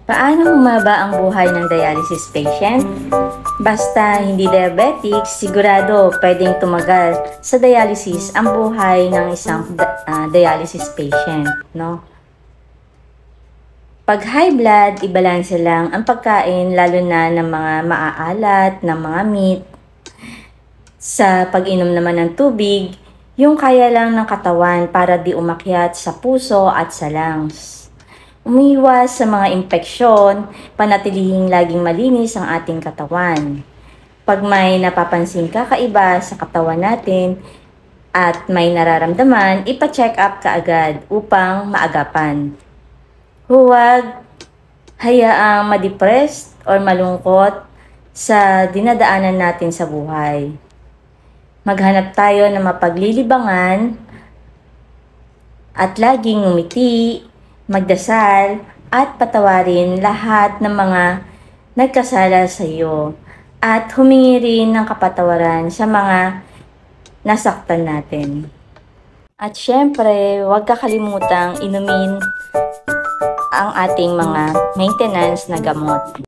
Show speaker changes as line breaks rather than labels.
Paano humaba ang buhay ng dialysis patient? Basta hindi diabetic, sigurado pwedeng tumagal sa dialysis ang buhay ng isang dialysis patient, no? Pag high blood, ibalanse lang ang pagkain lalo na ng mga maaalat, ng mga meat. Sa pag-inom naman ng tubig, yung kaya lang ng katawan para di umakyat sa puso at sa lungs. Umiwas sa mga impeksyon, panatilihing laging malinis ang ating katawan. Pag may napapansin kakaiba sa katawan natin at may nararamdaman, ipa-check up kaagad upang maagapan. Huwag hayaang ma-depressed or malungkot sa dinadaanan natin sa buhay. Maghanap tayo ng mapaglilibangan at laging ngumiti, magdasal, at patawarin lahat ng mga nagkasala sa iyo at humingi rin ng kapatawaran sa mga nasaktan natin. At syempre, huwag kakalimutang inumin ang ating mga maintenance na gamot.